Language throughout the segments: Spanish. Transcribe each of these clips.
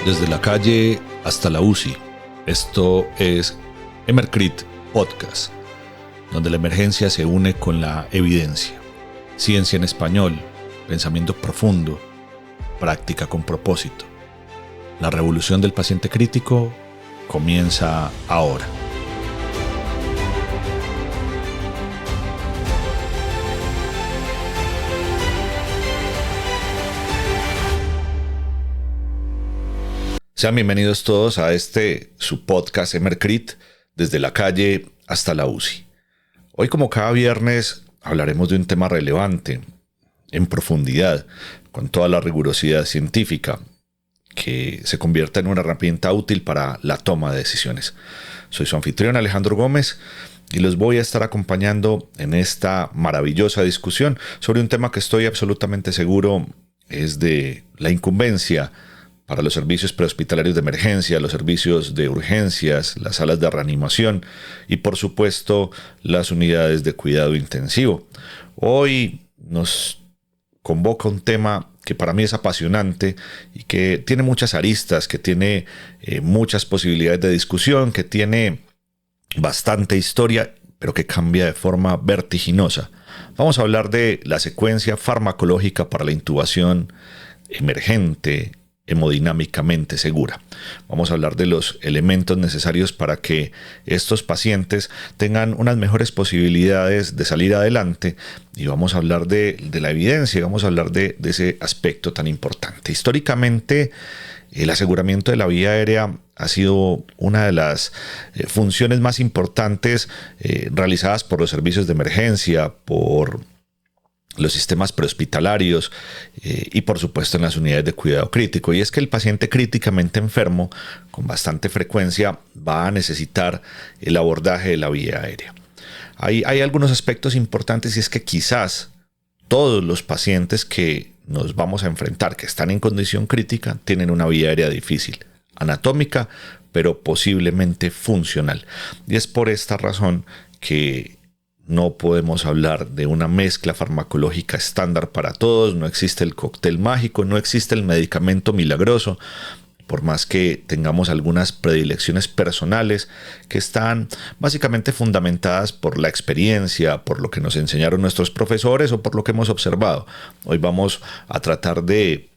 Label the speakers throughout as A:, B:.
A: Desde la calle hasta la UCI. Esto es Emercrit Podcast, donde la emergencia se une con la evidencia. Ciencia en español, pensamiento profundo, práctica con propósito. La revolución del paciente crítico comienza ahora. Sean bienvenidos todos a su podcast Emercrit, desde la calle hasta la UCI. Hoy, como cada viernes, hablaremos de un tema relevante, en profundidad, con toda la rigurosidad científica, que se convierta en una herramienta útil para la toma de decisiones. Soy su anfitrión Alejandro Gómez y los voy a estar acompañando en esta maravillosa discusión sobre un tema que estoy absolutamente seguro es de la incumbencia para los servicios prehospitalarios de emergencia, los servicios de urgencias, las salas de reanimación y, por supuesto, las unidades de cuidado intensivo. Hoy nos convoca un tema que para mí es apasionante y que tiene muchas aristas, que tiene muchas posibilidades de discusión, que tiene bastante historia, pero que cambia de forma vertiginosa. Vamos a hablar de la secuencia farmacológica para la intubación emergente, hemodinámicamente segura. Vamos a hablar de los elementos necesarios para que estos pacientes tengan unas mejores posibilidades de salir adelante y vamos a hablar de la evidencia, vamos a hablar de ese aspecto tan importante. Históricamente, el aseguramiento de la vía aérea ha sido una de las funciones más importantes realizadas por los servicios de emergencia, por los sistemas prehospitalarios y por supuesto en las unidades de cuidado crítico. Y es que el paciente críticamente enfermo con bastante frecuencia va a necesitar el abordaje de la vía aérea. Hay algunos aspectos importantes y es que quizás todos los pacientes que nos vamos a enfrentar que están en condición crítica tienen una vía aérea difícil, anatómica, pero posiblemente funcional. Y es por esta razón que no podemos hablar de una mezcla farmacológica estándar para todos, no existe el cóctel mágico, no existe el medicamento milagroso, por más que tengamos algunas predilecciones personales que están básicamente fundamentadas por la experiencia, por lo que nos enseñaron nuestros profesores o por lo que hemos observado. Hoy vamos a tratar de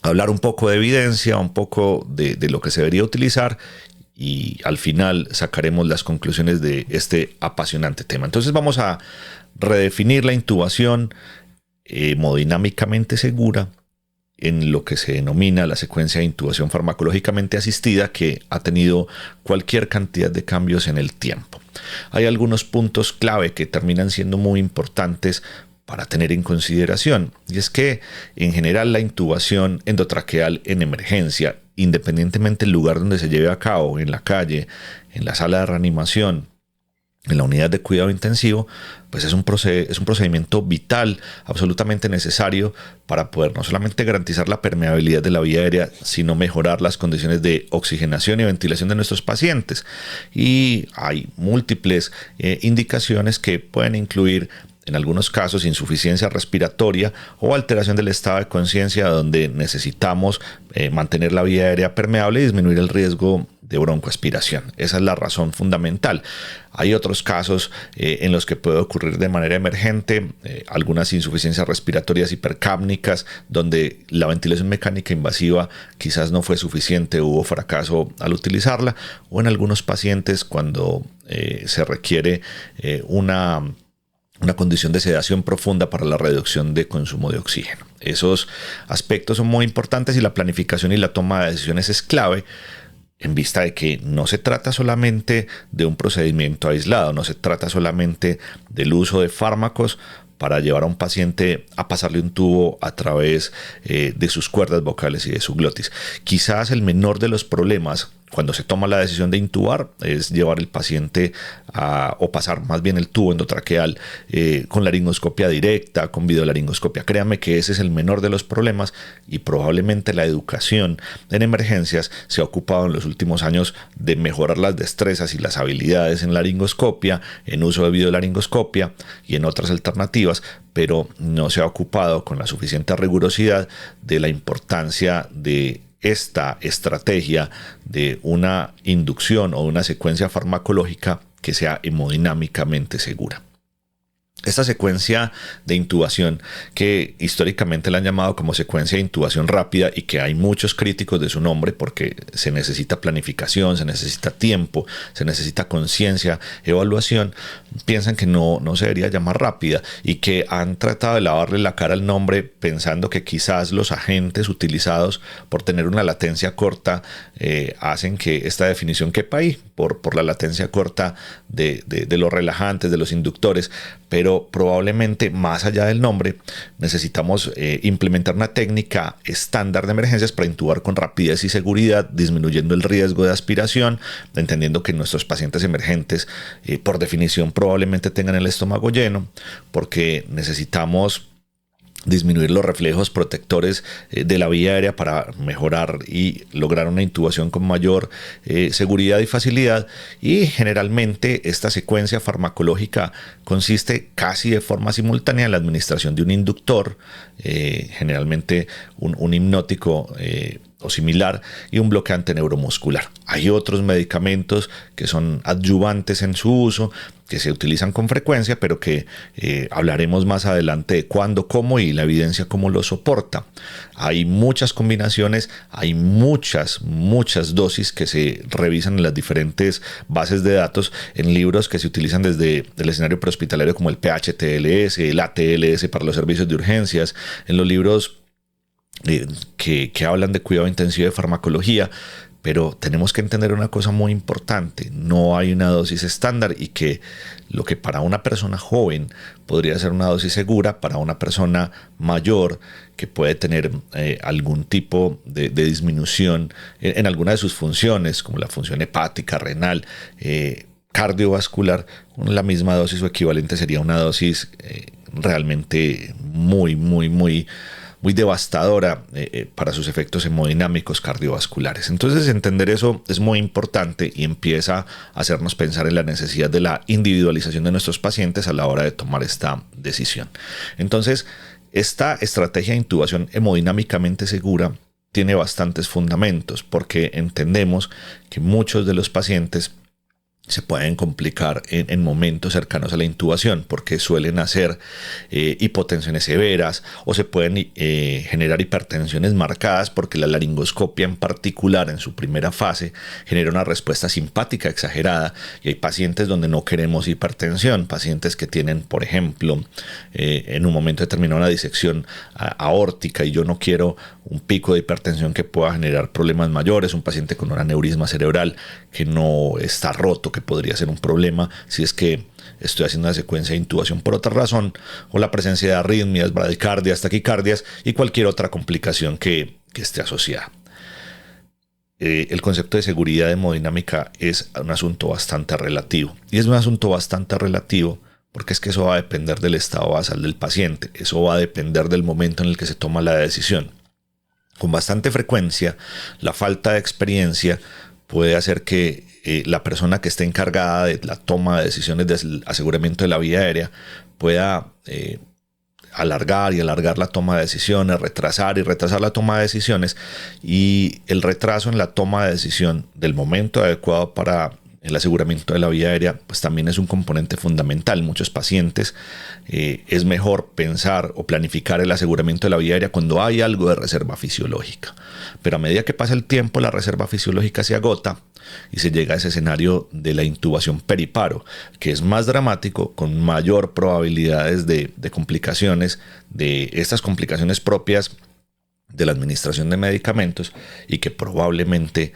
A: hablar un poco de evidencia, un poco de lo que se debería utilizar y al final sacaremos las conclusiones de este apasionante tema. Entonces vamos a redefinir la intubación hemodinámicamente segura en lo que se denomina la secuencia de intubación farmacológicamente asistida, que ha tenido cualquier cantidad de cambios en el tiempo. Hay algunos puntos clave que terminan siendo muy importantes para tener en consideración, y es que en general la intubación endotraqueal en emergencia, independientemente del lugar donde se lleve a cabo, en la calle, en la sala de reanimación, en la unidad de cuidado intensivo, pues es un procedimiento vital, absolutamente necesario para poder no solamente garantizar la permeabilidad de la vía aérea, sino mejorar las condiciones de oxigenación y ventilación de nuestros pacientes. Y hay múltiples indicaciones que pueden incluir en algunos casos insuficiencia respiratoria o alteración del estado de conciencia, donde necesitamos mantener la vía aérea permeable y disminuir el riesgo de broncoaspiración. Esa es la razón fundamental. Hay otros casos en los que puede ocurrir de manera emergente algunas insuficiencias respiratorias hipercápnicas, donde la ventilación mecánica invasiva quizás no fue suficiente, hubo fracaso al utilizarla, o en algunos pacientes cuando se requiere una condición de sedación profunda para la reducción de consumo de oxígeno. Esos aspectos son muy importantes y la planificación y la toma de decisiones es clave, en vista de que no se trata solamente de un procedimiento aislado, no se trata solamente del uso de fármacos para llevar a un paciente a pasarle un tubo a través de sus cuerdas vocales y de su glotis. Quizás el menor de los problemas cuando se toma la decisión de intubar es llevar el paciente o pasar más bien el tubo endotraqueal con laringoscopia directa, con videolaringoscopia. Créame que ese es el menor de los problemas y probablemente la educación en emergencias se ha ocupado en los últimos años de mejorar las destrezas y las habilidades en laringoscopia, en uso de videolaringoscopia y en otras alternativas, pero no se ha ocupado con la suficiente rigurosidad de la importancia de esta estrategia de una inducción o una secuencia farmacológica que sea hemodinámicamente segura. Esta secuencia de intubación, que históricamente la han llamado como secuencia de intubación rápida y que hay muchos críticos de su nombre porque se necesita planificación, se necesita tiempo, se necesita conciencia, evaluación, piensan que no se debería llamar rápida y que han tratado de lavarle la cara al nombre pensando que quizás los agentes utilizados por tener una latencia corta hacen que esta definición quepa ahí por la latencia corta de los relajantes, de los inductores, pero probablemente más allá del nombre necesitamos implementar una técnica estándar de emergencias para intubar con rapidez y seguridad, disminuyendo el riesgo de aspiración, entendiendo que nuestros pacientes emergentes por definición probablemente tengan el estómago lleno, porque necesitamos disminuir los reflejos protectores de la vía aérea para mejorar y lograr una intubación con mayor seguridad y facilidad. Y generalmente esta secuencia farmacológica consiste casi de forma simultánea en la administración de un inductor, generalmente un hipnótico o similar, y un bloqueante neuromuscular. Hay otros medicamentos que son adyuvantes en su uso, que se utilizan con frecuencia, pero que hablaremos más adelante de cuándo, cómo y la evidencia cómo lo soporta. Hay muchas combinaciones, hay muchas dosis que se revisan en las diferentes bases de datos, en libros que se utilizan desde el escenario prehospitalario como el PHTLS, el ATLS para los servicios de urgencias, en los libros que hablan de cuidado intensivo de farmacología. Pero tenemos que entender una cosa muy importante: no hay una dosis estándar, y que lo que para una persona joven podría ser una dosis segura, para una persona mayor que puede tener algún tipo de disminución en alguna de sus funciones, como la función hepática, renal, cardiovascular, la misma dosis o equivalente sería una dosis realmente muy devastadora para sus efectos hemodinámicos cardiovasculares. Entonces, entender eso es muy importante y empieza a hacernos pensar en la necesidad de la individualización de nuestros pacientes a la hora de tomar esta decisión. Entonces, esta estrategia de intubación hemodinámicamente segura tiene bastantes fundamentos, porque entendemos que muchos de los pacientes se pueden complicar en momentos cercanos a la intubación, porque suelen hacer hipotensiones severas, o se pueden generar hipertensiones marcadas, porque la laringoscopia en particular en su primera fase genera una respuesta simpática exagerada, y hay pacientes donde no queremos hipertensión, pacientes que tienen, por ejemplo, en un momento determinado una disección aórtica, y yo no quiero un pico de hipertensión que pueda generar problemas mayores, un paciente con un aneurisma cerebral que no está roto, que podría ser un problema si es que estoy haciendo una secuencia de intubación por otra razón, o la presencia de arritmias, bradicardias, taquicardias y cualquier otra complicación que esté asociada. El concepto de seguridad hemodinámica es un asunto bastante relativo, y es un asunto bastante relativo porque es que eso va a depender del estado basal del paciente, eso va a depender del momento en el que se toma la decisión. Con bastante frecuencia, la falta de experiencia puede hacer que la persona que esté encargada de la toma de decisiones de aseguramiento de la vía aérea pueda alargar la toma de decisiones, retrasar la toma de decisiones, y el retraso en la toma de decisión del momento adecuado para el aseguramiento de la vía aérea pues también es un componente fundamental. Muchos pacientes es mejor pensar o planificar el aseguramiento de la vía aérea cuando hay algo de reserva fisiológica, pero a medida que pasa el tiempo la reserva fisiológica se agota y se llega a ese escenario de la intubación periparo, que es más dramático, con mayor probabilidades de complicaciones, de estas complicaciones propias de la administración de medicamentos, y que probablemente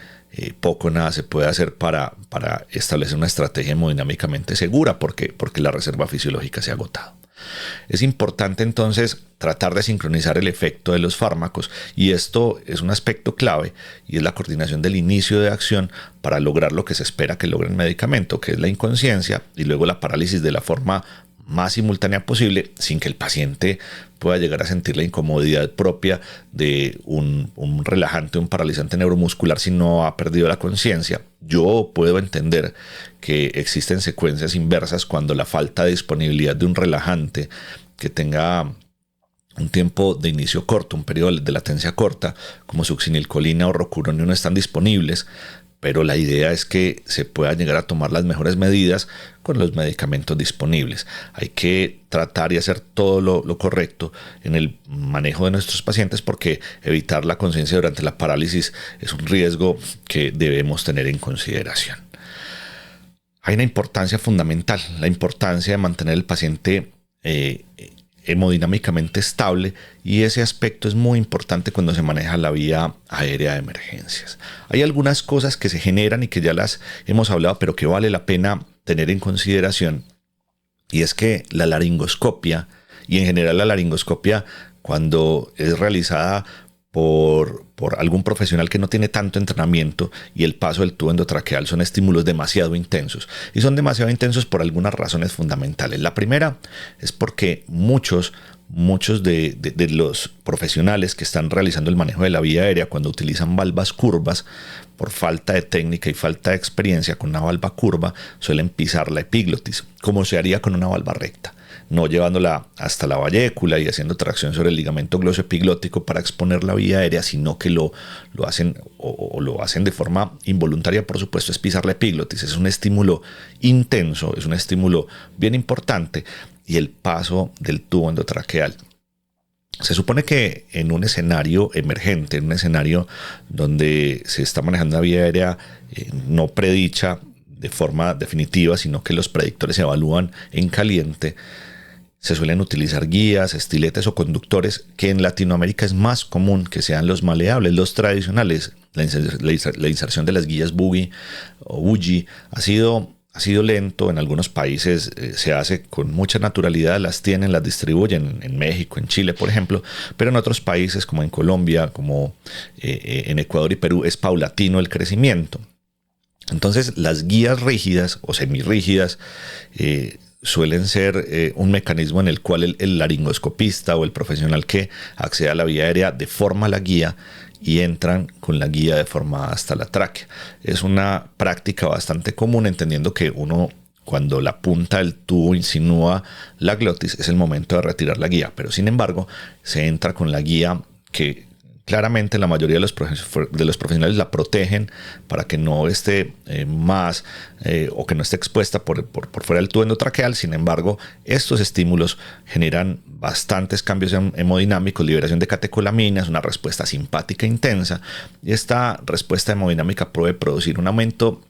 A: poco o nada se puede hacer para establecer una estrategia hemodinámicamente segura, porque la reserva fisiológica se ha agotado. Es importante entonces tratar de sincronizar el efecto de los fármacos, y esto es un aspecto clave, y es la coordinación del inicio de acción para lograr lo que se espera que logre el medicamento, que es la inconsciencia y luego la parálisis de la forma más simultánea posible, sin que el paciente pueda llegar a sentir la incomodidad propia de un relajante, un paralizante neuromuscular si no ha perdido la conciencia. Yo puedo entender que existen secuencias inversas cuando la falta de disponibilidad de un relajante que tenga un tiempo de inicio corto, un periodo de latencia corta, como succinilcolina o rocuronium no están disponibles, pero la idea es que se pueda llegar a tomar las mejores medidas con los medicamentos disponibles. Hay que tratar y hacer todo lo correcto en el manejo de nuestros pacientes, porque evitar la conciencia durante la parálisis es un riesgo que debemos tener en consideración. Hay una importancia fundamental, la importancia de mantener el paciente hemodinámicamente estable, y ese aspecto es muy importante cuando se maneja la vía aérea de emergencias. Hay algunas cosas que se generan y que ya las hemos hablado, pero que vale la pena tener en consideración, y es que la laringoscopia, y en general la laringoscopia, cuando es realizada por algún profesional que no tiene tanto entrenamiento, y el paso del tubo endotraqueal, son estímulos demasiado intensos, y son demasiado intensos por algunas razones fundamentales. La primera es porque muchos de los profesionales que están realizando el manejo de la vía aérea, cuando utilizan valvas curvas, por falta de técnica y falta de experiencia con una valva curva, suelen pisar la epiglotis, como se haría con una valva recta, no llevándola hasta la vallécula y haciendo tracción sobre el ligamento glossoepiglótico para exponer la vía aérea, sino que lo hacen o lo hacen de forma involuntaria, por supuesto, es pisar la epiglotis. Es un estímulo intenso, es un estímulo bien importante, y el paso del tubo endotraqueal. Se supone que en un escenario emergente, en un escenario donde se está manejando una vía aérea no predicha de forma definitiva, sino que los predictores se evalúan en caliente, se suelen utilizar guías, estiletes o conductores, que en Latinoamérica es más común que sean los maleables, los tradicionales. La inserción de las guías buggy o buggy ha sido lento. En algunos países se hace con mucha naturalidad, las tienen, las distribuyen en México, en Chile, por ejemplo, pero en otros países como en Colombia, como en Ecuador y Perú, es paulatino el crecimiento. Entonces, las guías rígidas o semirrígidas suelen ser un mecanismo en el cual el laringoscopista o el profesional que accede a la vía aérea deforma la guía y entran con la guía deformada hasta la tráquea. Es una práctica bastante común, entendiendo que uno, cuando la punta del tubo insinúa la glotis, es el momento de retirar la guía, pero sin embargo se entra con la guía que claramente la mayoría de los profesionales la protegen para que no esté o que no esté expuesta por fuera del tubo endotraqueal. Sin embargo, estos estímulos generan bastantes cambios hemodinámicos, liberación de catecolaminas, una respuesta simpática intensa, y esta respuesta hemodinámica puede producir un aumento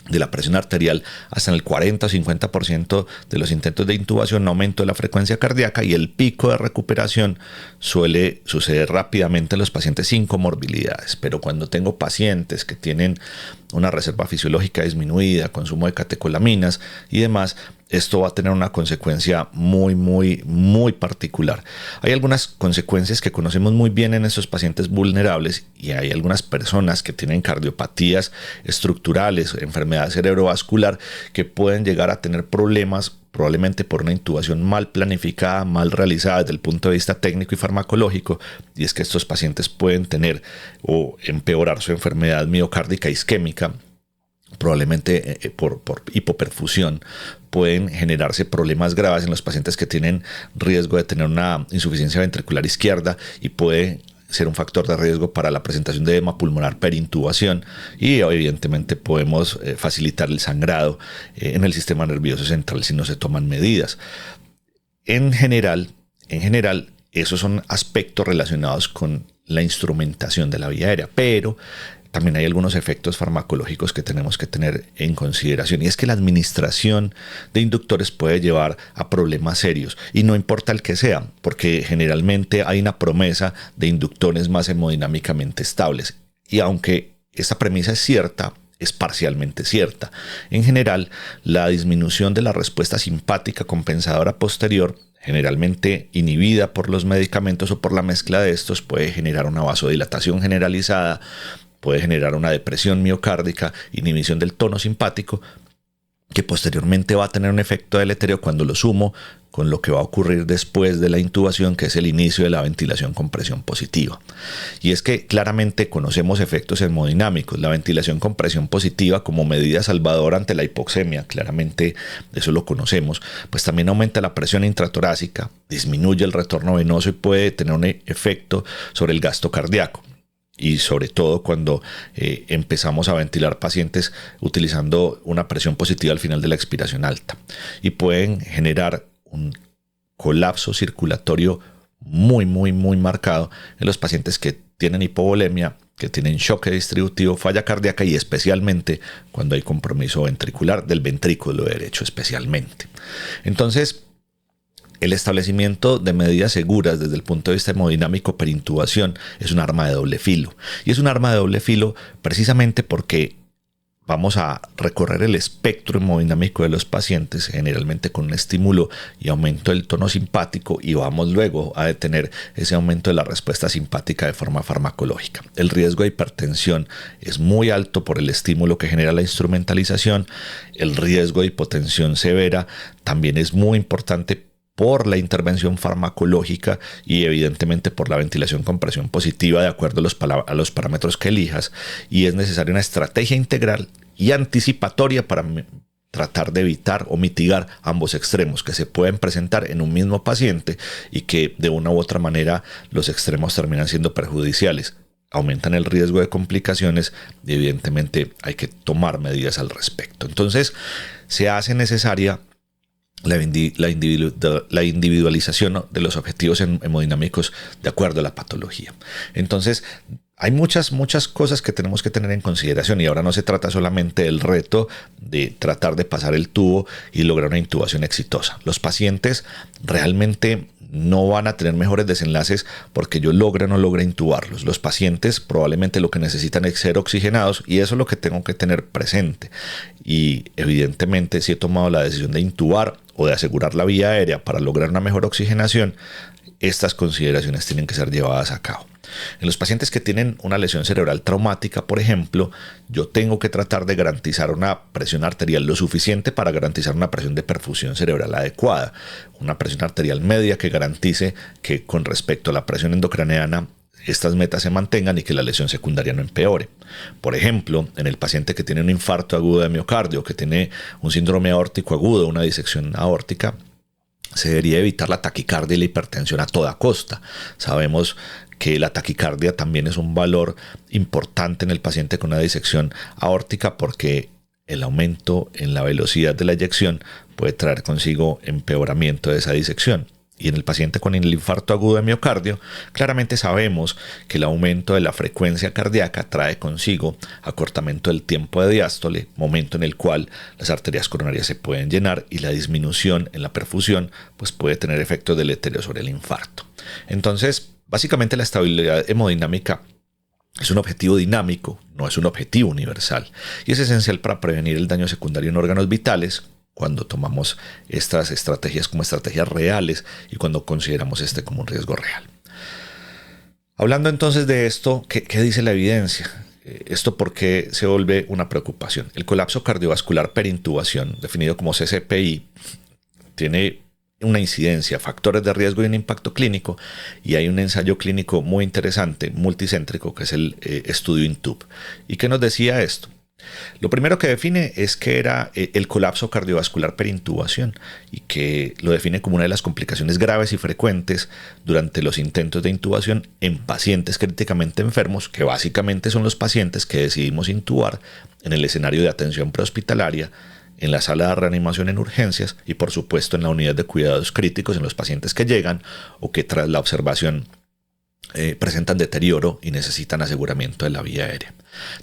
A: de la presión arterial hasta en el 40 o 50% de los intentos de intubación, un aumento de la frecuencia cardíaca, y el pico de recuperación suele suceder rápidamente en los pacientes sin comorbilidades. Pero cuando tengo pacientes que tienen una reserva fisiológica disminuida, consumo de catecolaminas y demás, esto va a tener una consecuencia muy particular. Hay algunas consecuencias que conocemos muy bien en estos pacientes vulnerables, y hay algunas personas que tienen cardiopatías estructurales, enfermedad cerebrovascular, que pueden llegar a tener problemas, probablemente por una intubación mal planificada, mal realizada desde el punto de vista técnico y farmacológico, y es que estos pacientes pueden tener o empeorar su enfermedad miocárdica isquémica. Probablemente por hipoperfusión pueden generarse problemas graves en los pacientes que tienen riesgo de tener una insuficiencia ventricular izquierda, y puede ser un factor de riesgo para la presentación de edema pulmonar perintubación, y evidentemente podemos facilitar el sangrado en el sistema nervioso central si no se toman medidas. En general, esos son aspectos relacionados con la instrumentación de la vía aérea, pero también hay algunos efectos farmacológicos que tenemos que tener en consideración, y es que la administración de inductores puede llevar a problemas serios, y no importa el que sea, porque generalmente hay una promesa de inductores más hemodinámicamente estables, y aunque esta premisa es cierta, es parcialmente cierta. En general, la disminución de la respuesta simpática compensadora posterior, generalmente inhibida por los medicamentos o por la mezcla de estos, puede generar una vasodilatación generalizada, puede generar una depresión miocárdica, inhibición del tono simpático, que posteriormente va a tener un efecto deletérea cuando lo sumo con lo que va a ocurrir después de la intubación, que es el inicio de la ventilación con presión positiva. Y es que claramente conocemos efectos hemodinámicos. La ventilación con presión positiva como medida salvadora ante la hipoxemia, claramente eso lo conocemos, pues también aumenta la presión intratorácica, disminuye el retorno venoso y puede tener un efecto sobre el gasto cardíaco. Y sobre todo cuando empezamos a ventilar pacientes utilizando una presión positiva al final de la expiración alta. Y pueden generar un colapso circulatorio muy marcado en los pacientes que tienen hipovolemia, que tienen choque distributivo, falla cardíaca y especialmente cuando hay compromiso ventricular del ventrículo derecho especialmente. Entonces, el establecimiento de medidas seguras desde el punto de vista hemodinámico perintubación es un arma de doble filo. Y es un arma de doble filo precisamente porque vamos a recorrer el espectro hemodinámico de los pacientes, generalmente con un estímulo y aumento del tono simpático, y vamos luego a detener ese aumento de la respuesta simpática de forma farmacológica. El riesgo de hipertensión es muy alto por el estímulo que genera la instrumentalización. El riesgo de hipotensión severa también es muy importante por la intervención farmacológica y evidentemente por la ventilación con presión positiva de acuerdo a los parámetros que elijas, y es necesaria una estrategia integral y anticipatoria para tratar de evitar o mitigar ambos extremos que se pueden presentar en un mismo paciente y que de una u otra manera los extremos terminan siendo perjudiciales, aumentan el riesgo de complicaciones y evidentemente hay que tomar medidas al respecto. Entonces se hace necesaria la individualización de los objetivos hemodinámicos de acuerdo a la patología. Entonces, hay muchas cosas que tenemos que tener en consideración, y ahora no se trata solamente del reto de tratar de pasar el tubo y lograr una intubación exitosa. Los pacientes realmente no van a tener mejores desenlaces porque yo logre o no logre intubarlos. Los pacientes probablemente lo que necesitan es ser oxigenados, y eso es lo que tengo que tener presente. Y evidentemente, si he tomado la decisión de intubar o de asegurar la vía aérea para lograr una mejor oxigenación, estas consideraciones tienen que ser llevadas a cabo. En los pacientes que tienen una lesión cerebral traumática, por ejemplo, yo tengo que tratar de garantizar una presión arterial lo suficiente para garantizar una presión de perfusión cerebral adecuada, una presión arterial media que garantice que con respecto a la presión endocraneana estas metas se mantengan y que la lesión secundaria no empeore. Por ejemplo, en el paciente que tiene un infarto agudo de miocardio, que tiene un síndrome aórtico agudo, una disección aórtica, se debería evitar la taquicardia y la hipertensión a toda costa. Sabemos que la taquicardia también es un valor importante en el paciente con una disección aórtica porque el aumento en la velocidad de la eyección puede traer consigo empeoramiento de esa disección. Y en el paciente con el infarto agudo de miocardio, claramente sabemos que el aumento de la frecuencia cardíaca trae consigo acortamiento del tiempo de diástole, momento en el cual las arterias coronarias se pueden llenar, y la disminución en la perfusión pues puede tener efectos deleterios sobre el infarto. Entonces, básicamente la estabilidad hemodinámica es un objetivo dinámico, no es un objetivo universal, y es esencial para prevenir el daño secundario en órganos vitales cuando tomamos estas estrategias como estrategias reales y cuando consideramos este como un riesgo real. Hablando entonces de esto, ¿qué dice la evidencia? ¿Esto por qué se vuelve una preocupación? El colapso cardiovascular perintubación, definido como CCPI, tiene una incidencia, factores de riesgo y un impacto clínico, y hay un ensayo clínico muy interesante, multicéntrico, que es el estudio INTUB. ¿Y qué nos decía esto? Lo primero que define es que era el colapso cardiovascular perintubación, y que lo define como una de las complicaciones graves y frecuentes durante los intentos de intubación en pacientes críticamente enfermos, que básicamente son los pacientes que decidimos intubar en el escenario de atención prehospitalaria, en la sala de reanimación en urgencias y por supuesto en la unidad de cuidados críticos en los pacientes que llegan o que tras la observación presentan deterioro y necesitan aseguramiento de la vía aérea.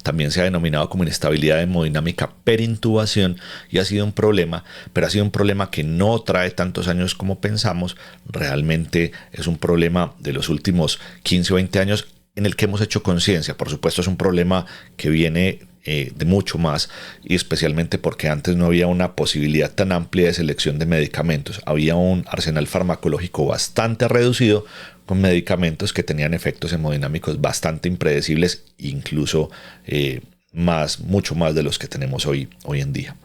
A: También se ha denominado como inestabilidad hemodinámica perintubación y ha sido un problema, pero ha sido un problema que no trae tantos años como pensamos. Realmente es un problema de los últimos 15 o 20 años en el que hemos hecho conciencia. Por supuesto es un problema que viene de mucho más, y especialmente porque antes no había una posibilidad tan amplia de selección de medicamentos. Había un arsenal farmacológico bastante reducido con medicamentos que tenían efectos hemodinámicos bastante impredecibles, incluso mucho más de los que tenemos hoy en día.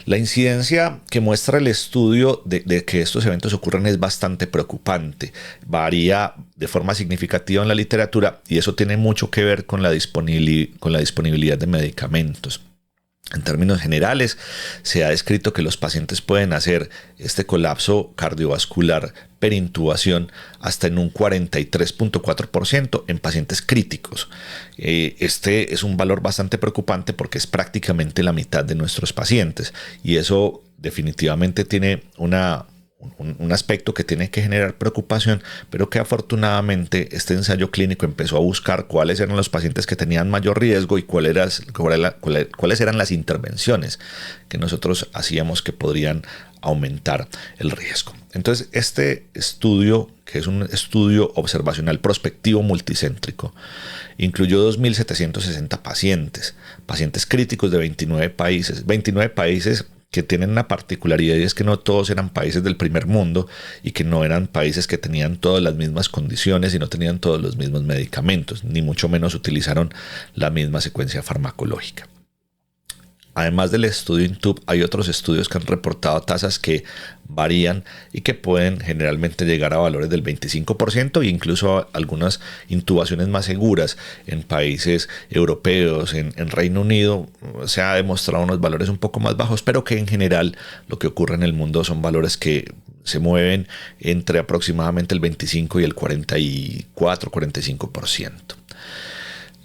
A: La incidencia que muestra el estudio de que estos eventos ocurren es bastante preocupante. Varía de forma significativa en la literatura y eso tiene mucho que ver con la disponibilidad de medicamentos. En términos generales, se ha descrito que los pacientes pueden hacer este colapso cardiovascular perintubación hasta en un 43.4% en pacientes críticos. Este es un valor bastante preocupante porque es prácticamente la mitad de nuestros pacientes y eso definitivamente tiene un aspecto que tiene que generar preocupación, pero que afortunadamente este ensayo clínico empezó a buscar cuáles eran los pacientes que tenían mayor riesgo y cuáles eran las intervenciones que nosotros hacíamos que podrían aumentar el riesgo. Entonces, este estudio, que es un estudio observacional prospectivo multicéntrico, incluyó 2.760 pacientes críticos de 29 países que tienen una particularidad y es que no todos eran países del primer mundo y que no eran países que tenían todas las mismas condiciones y no tenían todos los mismos medicamentos, ni mucho menos utilizaron la misma secuencia farmacológica. Además del estudio INTUB, hay otros estudios que han reportado tasas que varían y que pueden generalmente llegar a valores del 25% e incluso algunas intubaciones más seguras en países europeos, en Reino Unido, se ha demostrado unos valores un poco más bajos, pero que en general lo que ocurre en el mundo son valores que se mueven entre aproximadamente el 25 y el 44-45%.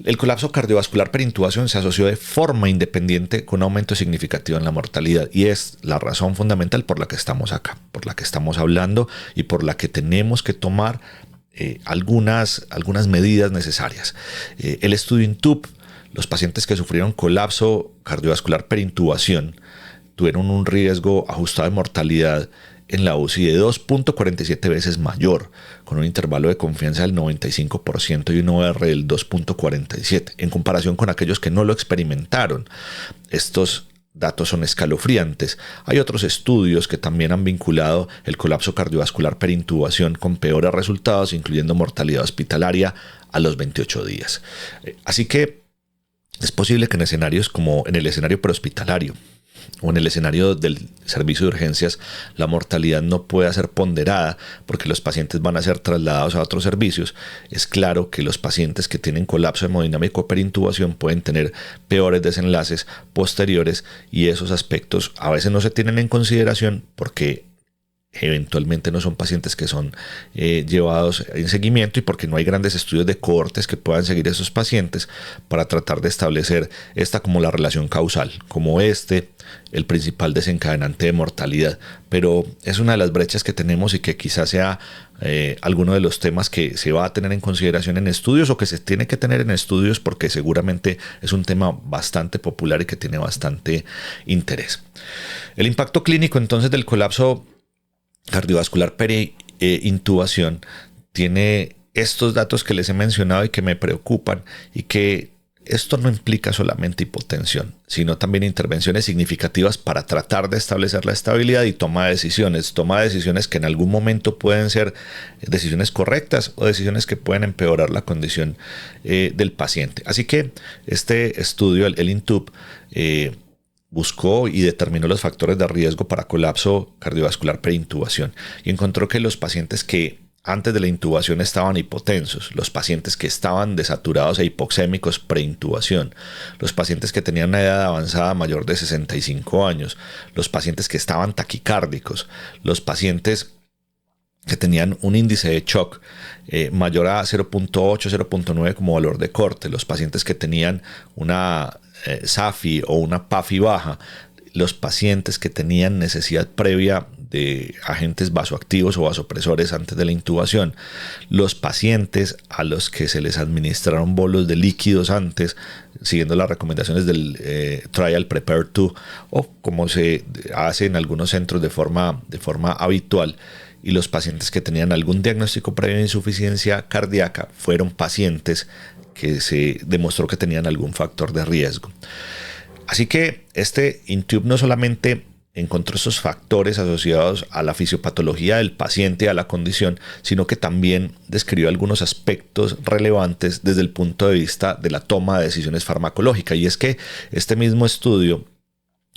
A: El colapso cardiovascular perintubación se asoció de forma independiente con un aumento significativo en la mortalidad y es la razón fundamental por la que estamos acá, por la que estamos hablando y por la que tenemos que tomar algunas medidas necesarias. El estudio INTUB, los pacientes que sufrieron colapso cardiovascular perintubación tuvieron un riesgo ajustado de mortalidad en la UCI de 2.47 veces mayor, con un intervalo de confianza del 95% y un OR del 2.47, en comparación con aquellos que no lo experimentaron. Estos datos son escalofriantes. Hay otros estudios que también han vinculado el colapso cardiovascular perintubación con peores resultados, incluyendo mortalidad hospitalaria a los 28 días. Así que es posible que en escenarios como en el escenario prehospitalario o en el escenario del servicio de urgencias, la mortalidad no pueda ser ponderada porque los pacientes van a ser trasladados a otros servicios. Es claro que los pacientes que tienen colapso hemodinámico o perintubación pueden tener peores desenlaces posteriores y esos aspectos a veces no se tienen en consideración porque eventualmente no son pacientes que son llevados en seguimiento y porque no hay grandes estudios de cohortes que puedan seguir a esos pacientes para tratar de establecer esta como la relación causal, como el principal desencadenante de mortalidad. Pero es una de las brechas que tenemos y que quizás sea alguno de los temas que se va a tener en consideración en estudios o que se tiene que tener en estudios porque seguramente es un tema bastante popular y que tiene bastante interés. El impacto clínico entonces del colapso cardiovascular perintubación tiene estos datos que les he mencionado y que me preocupan y que esto no implica solamente hipotensión, sino también intervenciones significativas para tratar de establecer la estabilidad y toma de decisiones que en algún momento pueden ser decisiones correctas o decisiones que pueden empeorar la condición del paciente. Así que este estudio, el INTUB, buscó y determinó los factores de riesgo para colapso cardiovascular perintubación y encontró que los pacientes que antes de la intubación estaban hipotensos, los pacientes que estaban desaturados e hipoxémicos preintubación, los pacientes que tenían una edad avanzada mayor de 65 años, los pacientes que estaban taquicárdicos, los pacientes que tenían un índice de shock mayor a 0.8, 0.9 como valor de corte, los pacientes que tenían una SAFI o una PAFI baja, los pacientes que tenían necesidad previa de agentes vasoactivos o vasopresores antes de la intubación, los pacientes a los que se les administraron bolos de líquidos antes, siguiendo las recomendaciones del Trial Prepare 2 o como se hace en algunos centros de forma habitual, y los pacientes que tenían algún diagnóstico previo de insuficiencia cardíaca fueron pacientes que se demostró que tenían algún factor de riesgo. Así que este INTUB no solamente encontró estos factores asociados a la fisiopatología del paciente y a la condición, sino que también describió algunos aspectos relevantes desde el punto de vista de la toma de decisiones farmacológicas. Y es que este mismo estudio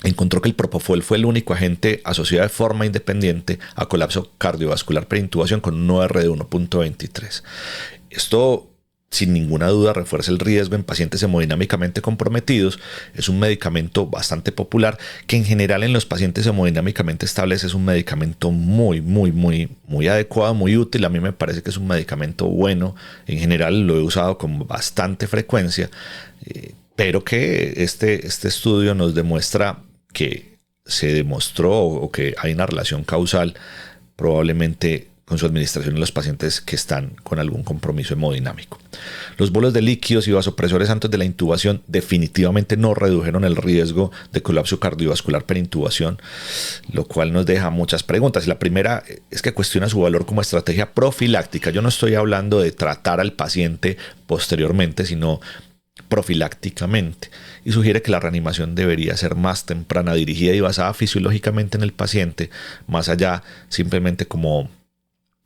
A: encontró que el propofol fue el único agente asociado de forma independiente a colapso cardiovascular preintubación con un OR de 1.23. Esto, sin ninguna duda, refuerza el riesgo en pacientes hemodinámicamente comprometidos. Es un medicamento bastante popular que en general en los pacientes hemodinámicamente estables es un medicamento muy adecuado, muy útil. A mí me parece que es un medicamento bueno. En general lo he usado con bastante frecuencia, pero que este estudio nos demuestra que se demostró o que hay una relación causal probablemente con su administración en los pacientes que están con algún compromiso hemodinámico. Los bolos de líquidos y vasopresores antes de la intubación definitivamente no redujeron el riesgo de colapso cardiovascular perintubación, lo cual nos deja muchas preguntas. La primera es que cuestiona su valor como estrategia profiláctica. Yo no estoy hablando de tratar al paciente posteriormente, sino profilácticamente, y sugiere que la reanimación debería ser más temprana, dirigida y basada fisiológicamente en el paciente, más allá simplemente como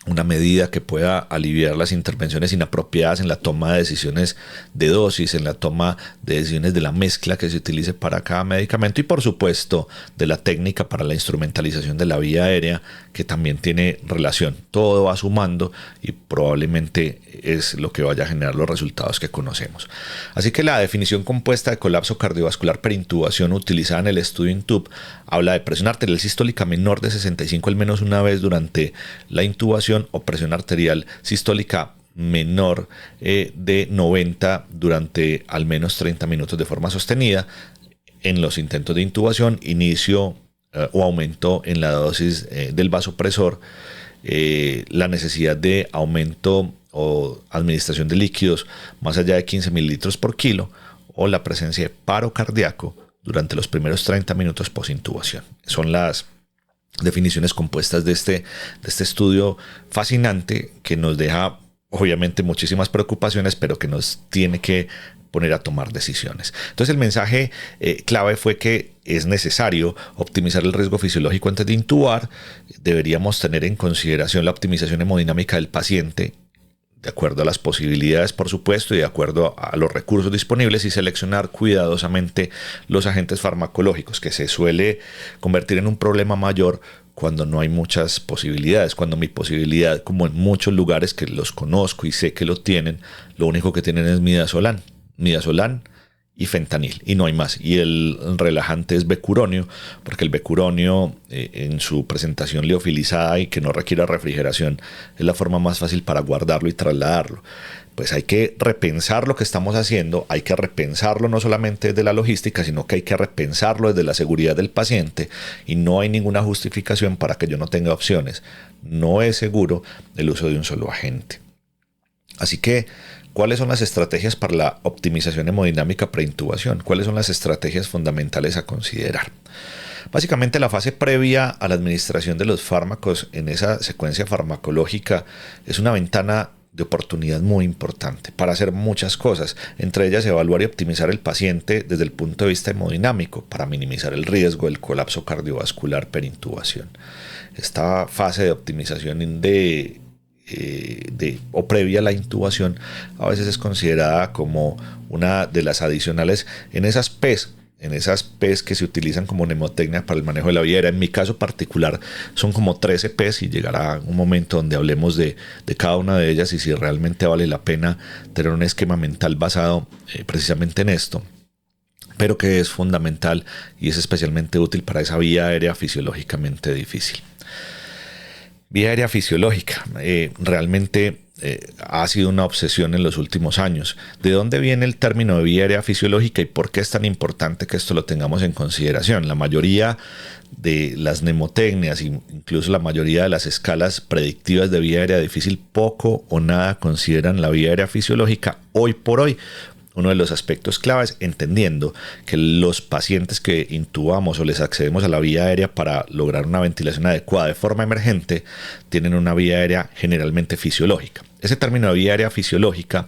A: una medida que pueda aliviar las intervenciones inapropiadas en la toma de decisiones de dosis, en la toma de decisiones de la mezcla que se utilice para cada medicamento y por supuesto de la técnica para la instrumentalización de la vía aérea, que también tiene relación. Todo va sumando y probablemente es lo que vaya a generar los resultados que conocemos. Así que la definición compuesta de colapso cardiovascular perintubación utilizada en el estudio INTUB habla de presión arterial sistólica menor de 65 al menos una vez durante la intubación o presión arterial sistólica menor de 90 durante al menos 30 minutos de forma sostenida en los intentos de intubación, inicio o aumento en la dosis del vasopresor, la necesidad de aumento o administración de líquidos más allá de 15 mililitros por kilo o la presencia de paro cardíaco durante los primeros 30 minutos post-intubación. Son las definiciones compuestas de este estudio fascinante que nos deja obviamente muchísimas preocupaciones, pero que nos tiene que poner a tomar decisiones. Entonces el mensaje clave fue que es necesario optimizar el riesgo fisiológico antes de intubar. Deberíamos tener en consideración la optimización hemodinámica del paciente, de acuerdo a las posibilidades, por supuesto, y de acuerdo a los recursos disponibles, y seleccionar cuidadosamente los agentes farmacológicos, que se suele convertir en un problema mayor cuando no hay muchas posibilidades. Cuando mi posibilidad, como en muchos lugares que los conozco y sé que lo tienen, lo único que tienen es midazolam y fentanil, y no hay más. Y el relajante es becuronio, porque el becuronio en su presentación liofilizada y que no requiere refrigeración es la forma más fácil para guardarlo y trasladarlo. Pues hay que repensar lo que estamos haciendo, hay que repensarlo no solamente desde la logística, sino que hay que repensarlo desde la seguridad del paciente, y no hay ninguna justificación para que yo no tenga opciones. No es seguro el uso de un solo agente. Así que, ¿cuáles son las estrategias para la optimización hemodinámica preintubación? ¿Cuáles son las estrategias fundamentales a considerar? Básicamente, la fase previa a la administración de los fármacos en esa secuencia farmacológica es una ventana de oportunidad muy importante para hacer muchas cosas, entre ellas evaluar y optimizar el paciente desde el punto de vista hemodinámico para minimizar el riesgo del colapso cardiovascular perintubación. Esta fase de optimización o previa a la intubación a veces es considerada como una de las adicionales en esas PES que se utilizan como mnemotecnia para el manejo de la vía aérea. En mi caso particular son como 13 PES y llegará un momento donde hablemos de cada una de ellas y si realmente vale la pena tener un esquema mental basado precisamente en esto, pero que es fundamental y es especialmente útil para esa vía aérea fisiológicamente difícil. Vía aérea fisiológica realmente ha sido una obsesión en los últimos años. ¿De dónde viene el término de vía aérea fisiológica y por qué es tan importante que esto lo tengamos en consideración? La mayoría de las mnemotecnias, incluso la mayoría de las escalas predictivas de vía aérea difícil, poco o nada consideran la vía aérea fisiológica hoy por hoy. Uno de los aspectos claves, entendiendo que los pacientes que intubamos o les accedemos a la vía aérea para lograr una ventilación adecuada de forma emergente, tienen una vía aérea generalmente fisiológica. Ese término de vía aérea fisiológica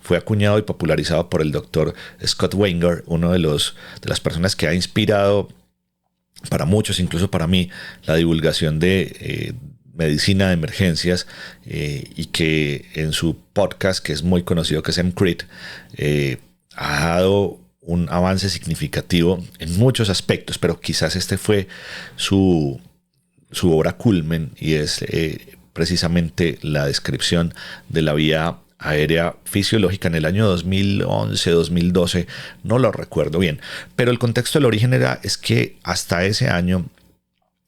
A: fue acuñado y popularizado por el doctor Scott Wenger, uno de las personas que ha inspirado para muchos, incluso para mí, la divulgación de medicina de emergencias, y que en su podcast, que es muy conocido, que es EMCRIT, ha dado un avance significativo en muchos aspectos, pero quizás este fue su obra culmen, y es precisamente la descripción de la vía aérea fisiológica en el año 2011, 2012, no lo recuerdo bien, pero el contexto del origen es que hasta ese año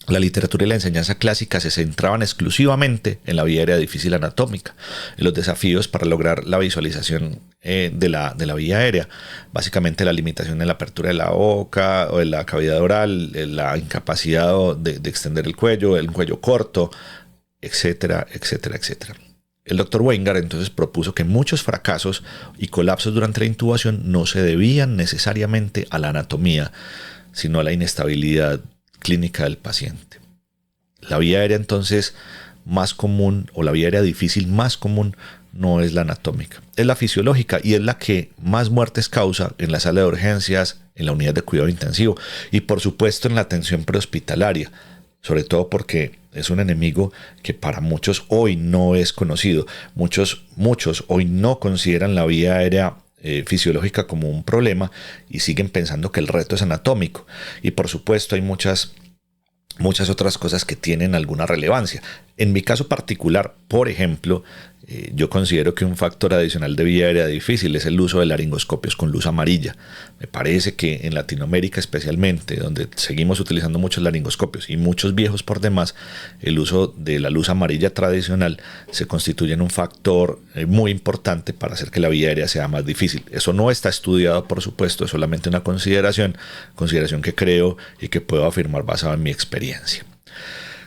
A: la literatura y la enseñanza clásica se centraban exclusivamente en la vía aérea difícil anatómica, en los desafíos para lograr la visualización de la vía aérea, básicamente la limitación en la apertura de la boca o de la cavidad oral, la incapacidad de extender el cuello corto, etcétera, etcétera, etcétera. El doctor Weingart entonces propuso que muchos fracasos y colapsos durante la intubación no se debían necesariamente a la anatomía, sino a la inestabilidad clínica del paciente. La vía aérea entonces más común, o la vía aérea difícil más común, no es la anatómica, es la fisiológica, y es la que más muertes causa en la sala de urgencias, en la unidad de cuidado intensivo y por supuesto en la atención prehospitalaria, sobre todo porque es un enemigo que para muchos hoy no es conocido. Muchos hoy no consideran la vía aérea fisiológica como un problema y siguen pensando que el reto es anatómico. Y por supuesto hay muchas otras cosas que tienen alguna relevancia. En mi caso particular, por ejemplo, yo considero que un factor adicional de vía aérea difícil es el uso de laringoscopios con luz amarilla. Me parece que en Latinoamérica especialmente, donde seguimos utilizando muchos laringoscopios y muchos viejos por demás, el uso de la luz amarilla tradicional se constituye en un factor muy importante para hacer que la vía aérea sea más difícil. Eso no está estudiado, por supuesto, es solamente una consideración que creo y que puedo afirmar basado en mi experiencia.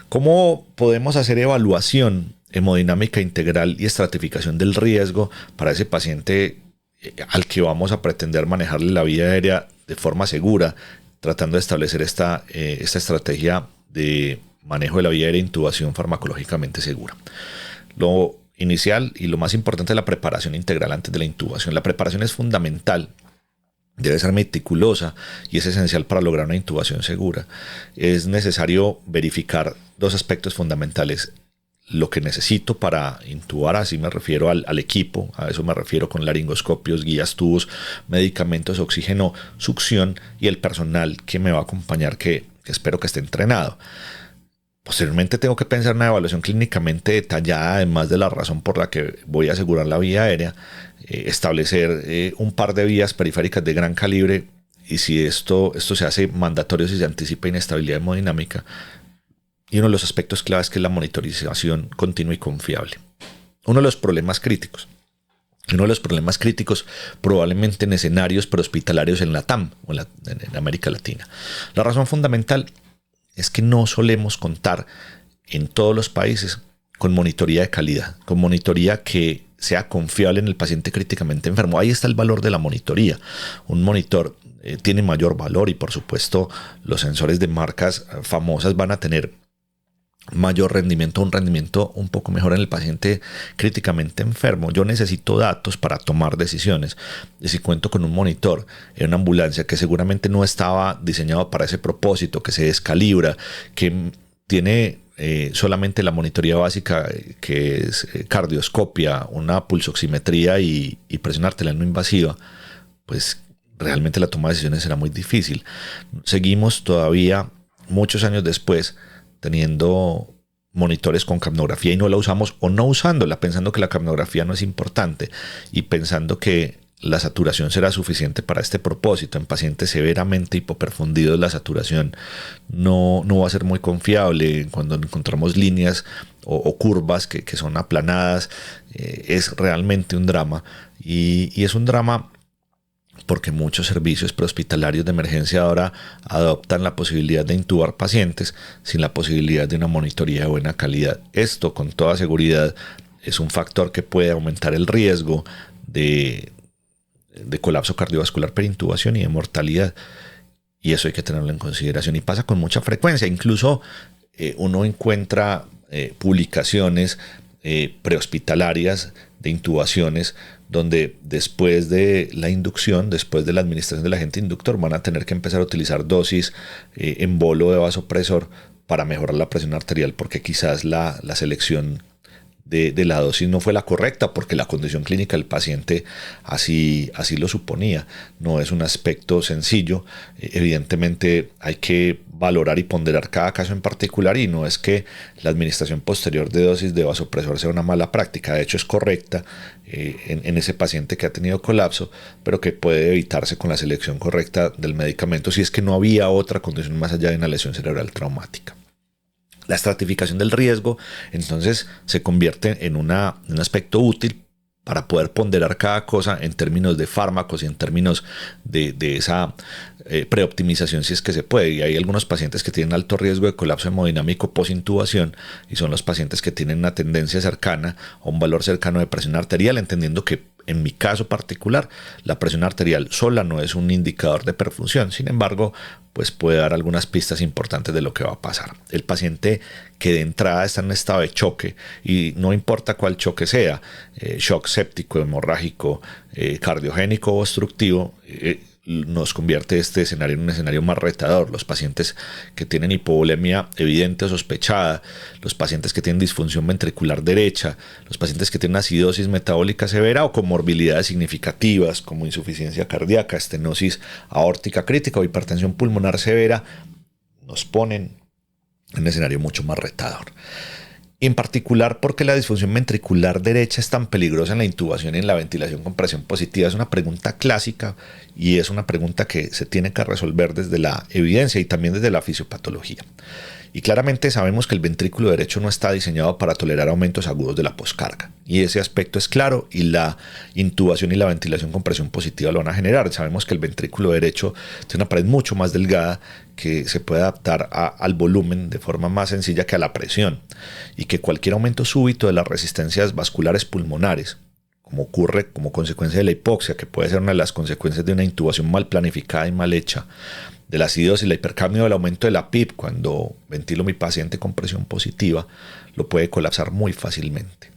A: ¿Cómo podemos hacer evaluación hemodinámica integral y estratificación del riesgo para ese paciente al que vamos a pretender manejarle la vía aérea de forma segura, tratando de establecer esta estrategia de manejo de la vía aérea e intubación farmacológicamente segura? Lo inicial y lo más importante es la preparación integral antes de la intubación. La preparación es fundamental. Debe ser meticulosa y es esencial para lograr una intubación segura. Es necesario verificar dos aspectos fundamentales: lo que necesito para intubar, así me refiero al equipo, a eso me refiero con laringoscopios, guías, tubos, medicamentos, oxígeno, succión, y el personal que me va a acompañar, que espero que esté entrenado. Posteriormente tengo que pensar en una evaluación clínicamente detallada, además de la razón por la que voy a asegurar la vía aérea, establecer un par de vías periféricas de gran calibre, y si esto se hace mandatorio si se anticipa inestabilidad hemodinámica. Y uno de los aspectos claves, que es la monitorización continua y confiable. Uno de los problemas críticos probablemente en escenarios prehospitalarios en la TAM o en América Latina. La razón fundamental es que no solemos contar en todos los países con monitoría de calidad, con monitoría que sea confiable en el paciente críticamente enfermo. Ahí está el valor de la monitoría. Un monitor tiene mayor valor, y por supuesto los sensores de marcas famosas van a tener mayor rendimiento, un rendimiento un poco mejor en el paciente críticamente enfermo. Yo necesito datos para tomar decisiones. Y si cuento con un monitor en una ambulancia que seguramente no estaba diseñado para ese propósito, que se descalibra, que tiene solamente la monitoría básica, que es cardioscopia, una pulsoximetría y presión arterial no invasiva, pues realmente la toma de decisiones será muy difícil. Seguimos todavía, muchos años después, teniendo monitores con capnografía y no la usamos, o no usándola, pensando que la capnografía no es importante y pensando que la saturación será suficiente para este propósito. En pacientes severamente hipoperfundidos la saturación no va a ser muy confiable. Cuando encontramos líneas o curvas que son aplanadas, es realmente un drama, y es un drama porque muchos servicios prehospitalarios de emergencia ahora adoptan la posibilidad de intubar pacientes sin la posibilidad de una monitoría de buena calidad. Esto, con toda seguridad, es un factor que puede aumentar el riesgo de colapso cardiovascular perintubación y de mortalidad, y eso hay que tenerlo en consideración, y pasa con mucha frecuencia. Incluso uno encuentra publicaciones prehospitalarias de intubaciones donde después de la inducción, después de la administración del agente inductor, van a tener que empezar a utilizar dosis en bolo de vasopresor para mejorar la presión arterial, porque quizás la selección de la dosis no fue la correcta porque la condición clínica del paciente así lo suponía. No es un aspecto sencillo. Evidentemente hay que valorar y ponderar cada caso en particular, y no es que la administración posterior de dosis de vasopresor sea una mala práctica. De hecho es correcta en ese paciente que ha tenido colapso, pero que puede evitarse con la selección correcta del medicamento si es que no había otra condición más allá de una lesión cerebral traumática. La estratificación del riesgo entonces se convierte en un aspecto útil para poder ponderar cada cosa en términos de fármacos y en términos de esa preoptimización, si es que se puede. Y hay algunos pacientes que tienen alto riesgo de colapso hemodinámico posintubación, y son los pacientes que tienen una tendencia cercana a un valor cercano de presión arterial, entendiendo que en mi caso particular la presión arterial sola no es un indicador de perfusión. Sin embargo, pues puede dar algunas pistas importantes de lo que va a pasar. El paciente que de entrada está en un estado de choque, y no importa cuál choque sea, shock séptico, hemorrágico, cardiogénico o obstructivo, nos convierte este escenario en un escenario más retador. Los pacientes que tienen hipovolemia evidente o sospechada, los pacientes que tienen disfunción ventricular derecha, los pacientes que tienen acidosis metabólica severa o comorbilidades significativas como insuficiencia cardíaca, estenosis aórtica crítica o hipertensión pulmonar severa, nos ponen en un escenario mucho más retador. En particular porque la disfunción ventricular derecha es tan peligrosa en la intubación y en la ventilación con presión positiva. Es una pregunta clásica y es una pregunta que se tiene que resolver desde la evidencia y también desde la fisiopatología. Y claramente sabemos que el ventrículo derecho no está diseñado para tolerar aumentos agudos de la poscarga. Y ese aspecto es claro, y la intubación y la ventilación con presión positiva lo van a generar. Sabemos que el ventrículo derecho tiene una pared mucho más delgada que se puede adaptar al volumen de forma más sencilla que a la presión. Y que cualquier aumento súbito de las resistencias vasculares pulmonares, como ocurre como consecuencia de la hipoxia, que puede ser una de las consecuencias de una intubación mal planificada y mal hecha, de la acidosis, la hipercapnia o el aumento de la PIP, cuando ventilo mi paciente con presión positiva, lo puede colapsar muy fácilmente.